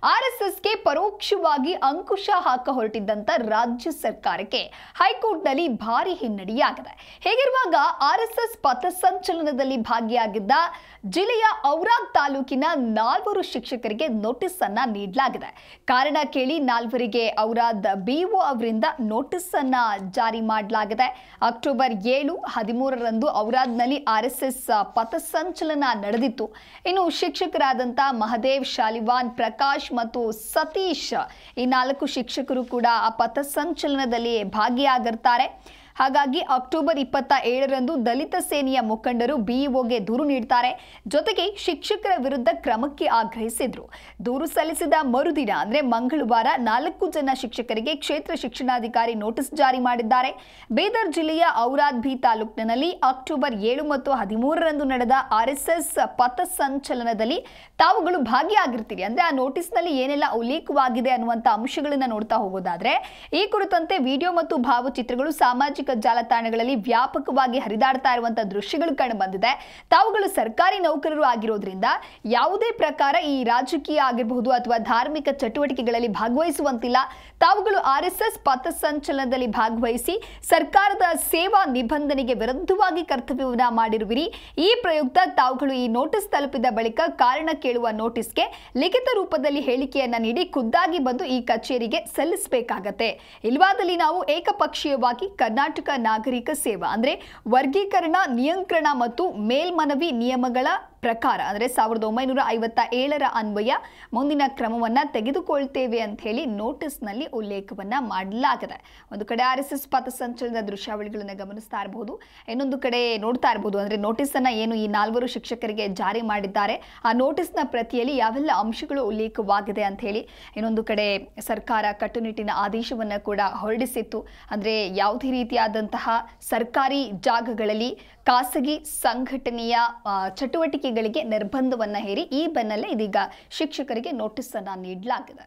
ಆರ್ಎಸ್ಎಸ್ಗೆ ಪರೋಕ್ಷವಾಗಿ ಅಂಕುಶ ಹಾಕ ಹೊರಟಿದ್ದಂತ ರಾಜ್ಯ ಸರ್ಕಾರಕ್ಕೆ ಹೈಕೋರ್ಟ್ನಲ್ಲಿ ಭಾರಿ ಹಿನ್ನಡೆಯಾಗಿದೆ. ಹೀಗಿರುವಾಗ ಆರ್ಎಸ್ಎಸ್ ಪಥಸಂಚಲನದಲ್ಲಿ ಭಾಗಿಯಾಗಿದ್ದ ಜಿಲ್ಲೆಯ ಔರಾದ್ ತಾಲೂಕಿನ 4 ಶಿಕ್ಷಕರಿಗೆ ನೋಟಿಸ್ ಅನ್ನ ನೀಡಲಾಗಿದೆ. ಕಾರಣ ಕೇಳಿ 4ವರಿಗೆ ಔರಾದ್ ಬಿಒ ಅವರಿಂದ ನೋಟಿಸ್ ಅನ್ನ ಜಾರಿ ಮಾಡಲಾಗಿದೆ. ಅಕ್ಟೋಬರ್ 7, 13ರಂದು ಔರಾದ್ನಲ್ಲಿ ಆರ್ಎಸ್ಎಸ್ ಪಥಸಂಚಲನ ನಡೆದಿತ್ತು. ಇನ್ನು ಶಿಕ್ಷಕರಾದಂಥ ಮಹದೇವ್, ಶಾಲಿವಾನ್, ಪ್ರಕಾಶ್ ಮತ್ತು ಸತೀಶ್ ಈ 4 ಶಿಕ್ಷಕರು ಕೂಡ ಆ ಪಥಸಂಚಲನದಲ್ಲಿ ಭಾಗಿಯಾಗಿರ್ತಾರೆ. ಹಾಗಾಗಿ ಅಕ್ಟೋಬರ್ 27ರಂದು ದಲಿತ ಸೇನೆಯ ಮುಖಂಡರು ಬಿಇಒಗೆ ದೂರು ನೀಡುತ್ತಾರೆ. ಜೊತೆಗೆ ಶಿಕ್ಷಕರ ವಿರುದ್ಧ ಕ್ರಮಕ್ಕೆ ಆಗ್ರಹಿಸಿದ್ರು. ದೂರು ಸಲ್ಲಿಸಿದ ಮರುದಿನ ಅಂದ್ರೆ ಮಂಗಳವಾರ 4 ಜನ ಶಿಕ್ಷಕರಿಗೆ ಕ್ಷೇತ್ರ ಶಿಕ್ಷಣಾಧಿಕಾರಿ ನೋಟಿಸ್ ಜಾರಿ ಮಾಡಿದ್ದಾರೆ. ಬೀದರ್ ಜಿಲ್ಲೆಯ ಔರಾದ್ ಬಿ ತಾಲೂಕಿನಲ್ಲಿ ಅಕ್ಟೋಬರ್ 7 ಮತ್ತು 13ರಂದು ನಡೆದ ಆರ್ಎಸ್ಎಸ್ ಪಥಸಂಚಲನದಲ್ಲಿ ತಾವುಗಳು ಭಾಗಿಯಾಗಿರ್ತೀರಿ ಅಂದ್ರೆ ಆ ನೋಟಿಸ್ನಲ್ಲಿ ಏನೆಲ್ಲ ಉಲ್ಲೇಖವಾಗಿದೆ ಅನ್ನುವಂಥ ಅಂಶಗಳನ್ನ ನೋಡ್ತಾ ಹೋಗೋದಾದ್ರೆ ಈ ಕುರಿತಂತೆ ವಿಡಿಯೋ ಮತ್ತು ಭಾವಚಿತ್ರಗಳು ಸಾಮಾಜಿಕ ಜಾಲತಾಣಗಳಲ್ಲಿ ವ್ಯಾಪಕವಾಗಿ ಹರಿದಾಡ್ತಾ ಇರುವಂತಹ ದೃಶ್ಯಗಳು ಕಂಡು ಬಂದಿದೆ. ತಾವುಗಳು ಸರ್ಕಾರಿ ನೌಕರರು ಆಗಿರೋದ್ರಿಂದ ಯಾವುದೇ ಪ್ರಕಾರ ಈ ರಾಜಕೀಯ ಆಗಿರಬಹುದು ಅಥವಾ ಧಾರ್ಮಿಕ ಚಟುವಟಿಕೆಗಳಲ್ಲಿ ಭಾಗವಹಿಸುವಂತಿಲ್ಲ. ತಾವುಗಳು ಆರ್ಎಸ್ಎಸ್ ಪಥಸಂಚಲನದಲ್ಲಿ ಭಾಗವಹಿಸಿ ಸರ್ಕಾರದ ಸೇವಾ ನಿಬಂಧನೆಗೆ ವಿರುದ್ಧವಾಗಿ ಕರ್ತವ್ಯವನ್ನ ಮಾಡಿರುವಿರಿ. ಈ ಪ್ರಯುಕ್ತ ತಾವುಗಳು ಈ ನೋಟಿಸ್ ತಲುಪಿದ ಬಳಿಕ ಕಾರಣ ಕೇಳುವ ನೋಟಿಸ್ಗೆ ಲಿಖಿತ ರೂಪದಲ್ಲಿ ಹೇಳಿಕೆಯನ್ನ ನೀಡಿ ಖುದ್ದಾಗಿ ಬಂದು ಈ ಕಚೇರಿಗೆ ಸಲ್ಲಿಸಬೇಕಾಗತ್ತೆ. ಇಲ್ವಾದಲ್ಲಿ ನಾವು ಏಕಪಕ್ಷೀಯವಾಗಿ ಕರ್ನಾಟಕ ನಾಗರಿಕ ಸೇವಾ ಅಂದ್ರೆ ವರ್ಗೀಕರಣ, ನಿಯಂತ್ರಣ ಮತ್ತು ಮೇಲ್ಮನವಿ ನಿಯಮಗಳ ಪ್ರಕಾರ ಅಂದ್ರೆ 1957ರ ಅನ್ವಯ ಮುಂದಿನ ಕ್ರಮವನ್ನ ತೆಗೆದುಕೊಳ್ತೇವೆ ಅಂತ ಹೇಳಿ ನೋಟಿಸ್ನಲ್ಲಿ ಉಲ್ಲೇಖವನ್ನ ಮಾಡಲಾಗಿದೆ. ಒಂದು ಕಡೆ ಆರ್ಎಸ್ಎಸ್ ಪಥಸಂಚಲನದ ದೃಶ್ಯಾವಳಿಗಳನ್ನ ಗಮನಿಸ್ತಾ ಇರಬಹುದು, ಇನ್ನೊಂದು ಕಡೆ ನೋಡ್ತಾ ಇರಬಹುದು ಅಂದ್ರೆ ನೋಟಿಸ್ ಅನ್ನ ಏನು ಈ 4 ಶಿಕ್ಷಕರಿಗೆ ಜಾರಿ ಮಾಡಿದ್ದಾರೆ ಆ ನೋಟಿಸ್ನ ಪ್ರತಿಯಲ್ಲಿ ಯಾವೆಲ್ಲ ಅಂಶಗಳು ಉಲ್ಲೇಖವಾಗಿದೆ ಅಂತ ಹೇಳಿ. ಇನ್ನೊಂದು ಕಡೆ ಸರ್ಕಾರ ಕಟ್ಟುನಿಟ್ಟಿನ ಆದೇಶವನ್ನ ಕೂಡ ಹೊರಡಿಸಿತ್ತು. ಅಂದ್ರೆ ಯಾವುದೇ ರೀತಿಯಾದಂತಹ ಸರ್ಕಾರಿ ಜಾಗಗಳಲ್ಲಿ ಖಾಸಗಿ ಸಂಘಟನೆಯ ಚಟುವಟಿಕೆಗಳಿಗೆ ನಿರ್ಬಂಧವನ್ನ ಹೇರಿ ಈ ಬೆನ್ನಲ್ಲೇ ಇದೀಗ ಶಿಕ್ಷಕರಿಗೆ ನೋಟಿಸ್ ಅನ್ನ ನೀಡಲಾಗಿದೆ.